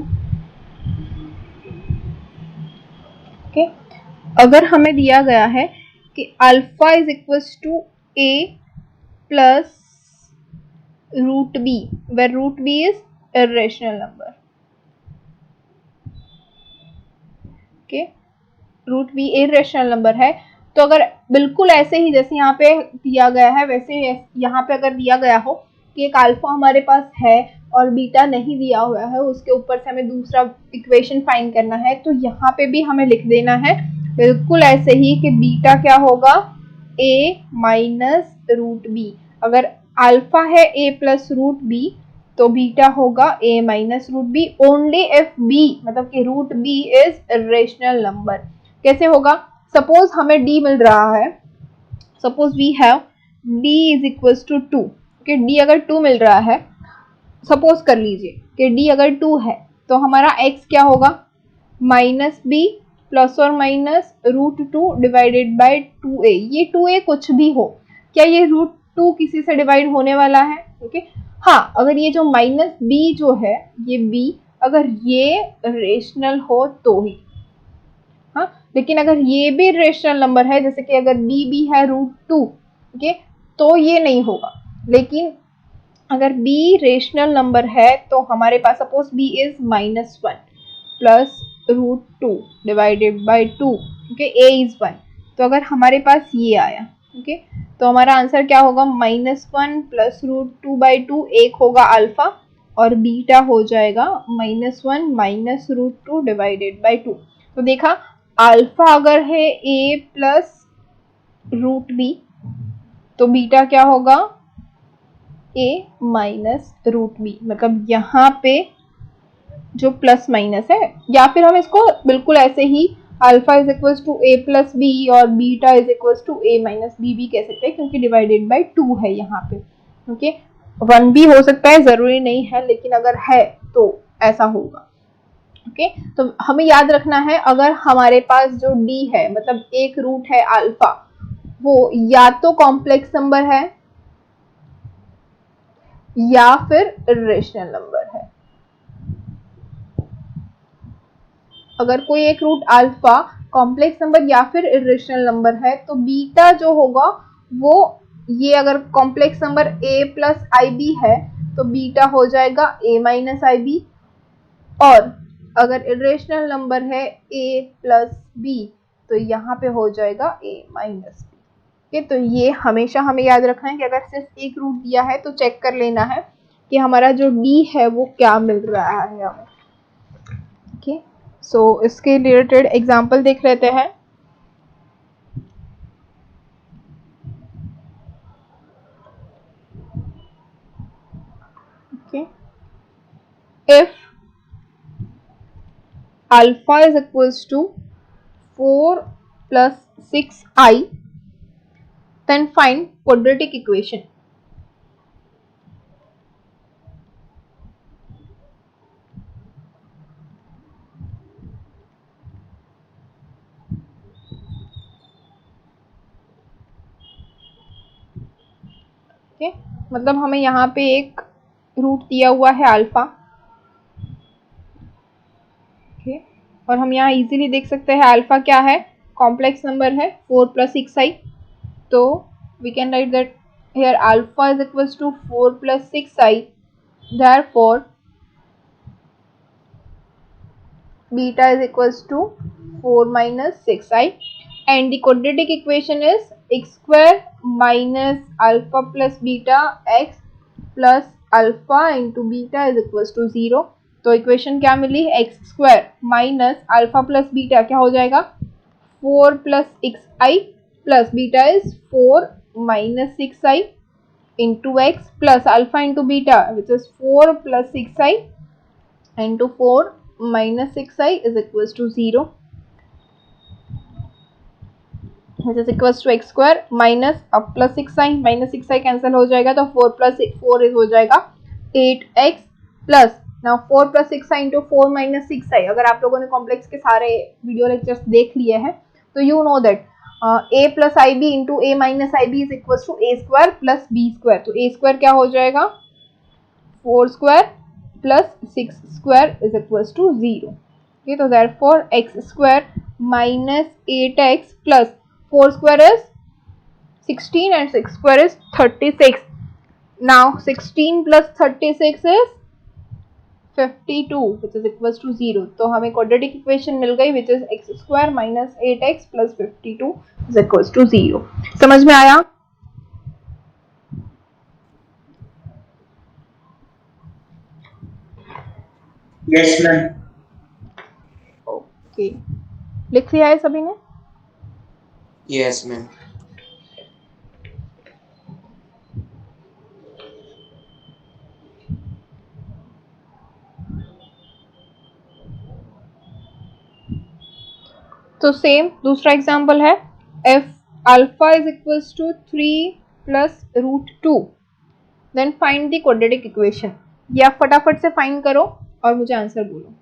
ओके, अगर हमें दिया गया है कि alpha is equals to a plus root b, where root b is irrational number, okay, root b irrational number है, तो अगर बिल्कुल ऐसे ही जैसे यहाँ पे दिया गया है वैसे यहाँ पे अगर दिया गया हो कि एक अल्फा हमारे पास है और बीटा नहीं दिया हुआ है, उसके ऊपर से हमें दूसरा इक्वेशन फाइंड करना है, तो यहाँ पे भी हमें लिख देना है बिल्कुल ऐसे ही कि बीटा क्या होगा, a माइनस रूट बी। अगर अल्फा है a प्लस रूट बी तो बीटा होगा a minus root b only if b, मतलब कि root b is irrational number. कैसे होगा, सपोज हमें d मिल रहा है, suppose we have d is equal to 2, okay, d अगर 2 मिल रहा है, सपोज कर लीजिए कि d अगर 2 है तो हमारा x क्या होगा, माइनस बी प्लस और minus root 2 divided by 2a। ये 2a कुछ भी हो, क्या ये रूट 2 किसी से डिवाइड होने वाला है, ओके, हाँ, अगर ये जो माइनस b जो है ये b अगर ये रेशनल हो तो ही, हाँ, लेकिन अगर ये भी रेशनल नंबर है, जैसे कि अगर b भी है रूट 2, ओके, तो ये नहीं होगा। लेकिन अगर b रेशनल नंबर है तो हमारे पास suppose b is minus 1 plus root 2 divided by 2, okay, a is 1, तो अगर हमारे पास ये आया, ओके, तो हमारा आंसर क्या होगा, माइनस 1 प्लस रूट 2 बाई 2, एक होगा अल्फा और बीटा हो जाएगा minus 1 minus root 2 divided by 2। तो देखा, अल्फा अगर है a प्लस रूट बी तो बीटा क्या होगा, a माइनस रूट बी, मतलब यहाँ पे जो प्लस माइनस है, या फिर हम इसको बिल्कुल ऐसे ही alpha is equal to a plus b और beta is equal to a minus b भी कह सकते हैं, क्योंकि डिवाइडेड बाय 2 है यहाँ पे, ओके, 1 भी हो सकता है, जरूरी नहीं है, लेकिन अगर है तो ऐसा होगा, ओके। तो हमें याद रखना है, अगर हमारे पास जो d है, मतलब एक रूट है अल्फा, वो या तो कॉम्प्लेक्स नंबर है या फिर इर्रेशनल नंबर है। अगर कोई एक रूट अल्फा कॉम्प्लेक्स नंबर या फिर इर्रेशनल नंबर है तो बीटा जो होगा वो, ये अगर complex number a plus i b है तो बीटा हो जाएगा a माइनस आई बी, और अगर इर्रेशनल नंबर है a प्लस बी तो यहाँ पे हो जाएगा a माइनस बी। तो ये हमेशा हमें याद रखना है कि अगर सिर्फ एक रूट दिया है तो चेक कर लेना है कि हमारा जो d है वो क्या मिल रहा है हमें, ओके। सो इसके रिलेटेड एग्जाम्पल देख लेते हैं। Okay, if alpha is equals to 4 plus 6i, then find quadratic equation। Okay, मतलब हमें यहाँ पे एक रूट दिया हुआ है अल्फा, ओके, और हम यहाँ इजीली देख सकते हैं अल्फा क्या है, कॉम्प्लेक्स नंबर है 4 प्लस 6i, तो we can write that here alpha is equals to 4 plus 6i, therefore beta is equals to 4 minus 6i, and the quadratic equation is x square minus alpha plus beta x plus alpha into beta is equals to 0। तो equation क्या मिली, x square minus alpha plus beta क्या हो जाएगा, 4 plus 6i plus beta is 4 minus 6i into x plus alpha into beta, which is 4 plus 6i into 4 minus 6i is equals to 0, which is equals to x square minus अब plus 6i minus 6i cancel हो जाएगा तो 4 plus 4 is हो जाएगा 8x plus now 4 plus 6i into 4 minus 6i. अगर आप लोगों ने कॉम्प्लेक्स के सारे वीडियो लेक्चर्स देख लिए हैं तो you know that a plus ib into a minus ib is equals to a square plus b square. तो a square क्या हो जाएगा 4 square plus 6 square is equals to 0. Okay, so therefore x square minus 8x plus 4 square is 16 and 6 square is 36. Now 16 plus 36 is 52, which is equals to 0. तो हमें quadratic equation मिल गई which is x square minus 8x plus 52 is equals to 0. समझ में आया? Yes ma'am. Okay, लिख लिया है सभी ने? Yes, ma'am. तो सेम दूसरा एग्जाम्पल है f alpha is equals to 3 plus root 2, then find the quadratic equation. या फटाफट से फाइंड करो और मुझे आंसर बोलो.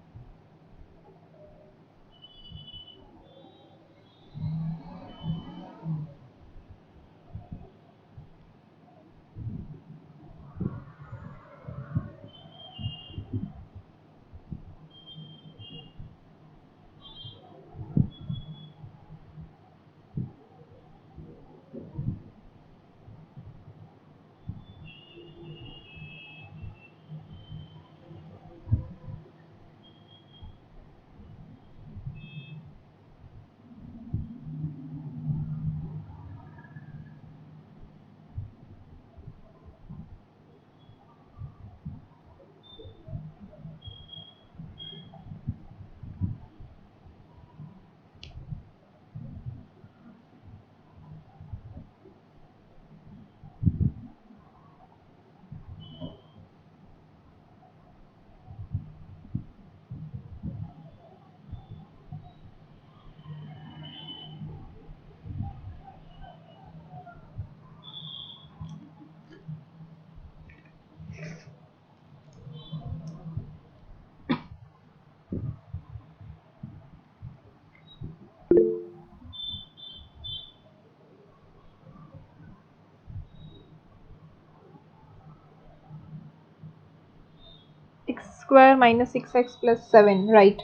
x square minus 6x plus 7, right.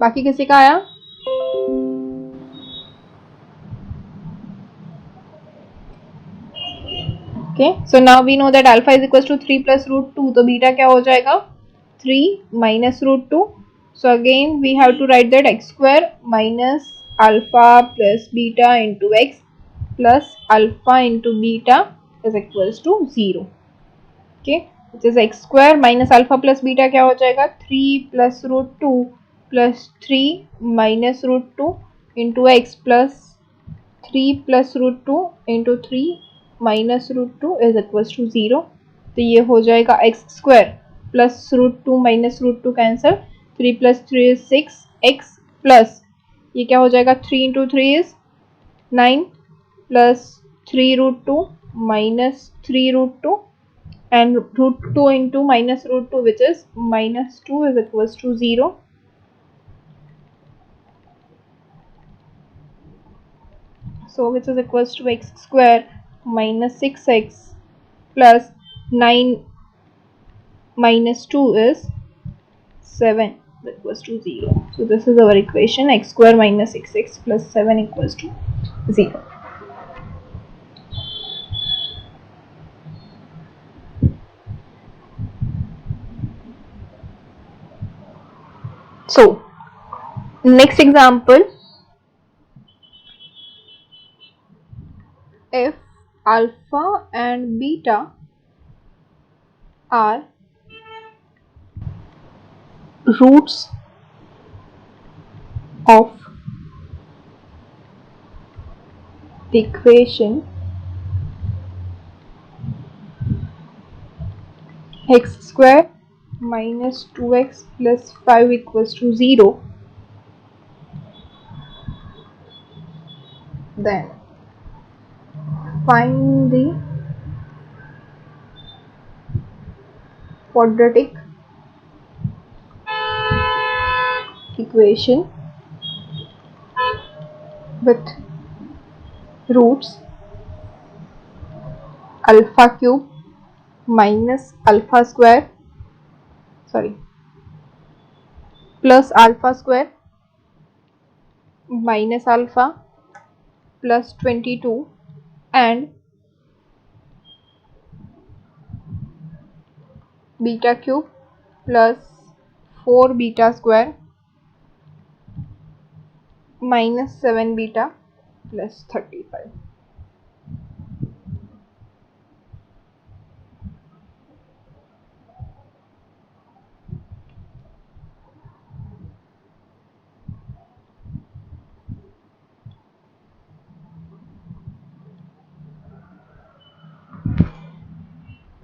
बाकी किसी का आया? Okay, so now we know that alpha is equals to 3 plus root 2, तो बीटा क्या हो जाएगा 3 minus root 2. So again we have to write that x square minus alpha plus beta into x plus alpha into beta is equals to 0. Okay, which is x square minus alpha plus beta क्या हो जाएगा 3 plus root 2 plus 3 minus root 2 into x plus 3 plus root 2 into 3 minus root 2 is equals to 0. तो ये हो जाएगा x square plus root 2 minus root 2 cancel, 3 plus 3 is 6 x plus ये क्या हो जाएगा 3 into 3 is 9 plus 3 root 2 minus 3 root 2 and root 2 into minus root 2 which is minus 2 is equals to 0. So which is equals to x square minus 6x plus 9 minus 2 is 7 equals to 0. So this is our equation x square minus 6x plus 7 equals to 0. So next example, if alpha and beta are roots of the equation x square minus 2x plus 5 equals to 0, then find the quadratic equation with roots alpha cube minus alpha square, plus alpha square minus alpha plus 22 and beta cube plus 4 beta square minus 7 beta plus 35.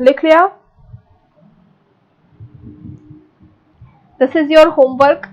लिख लिया? This is your homework.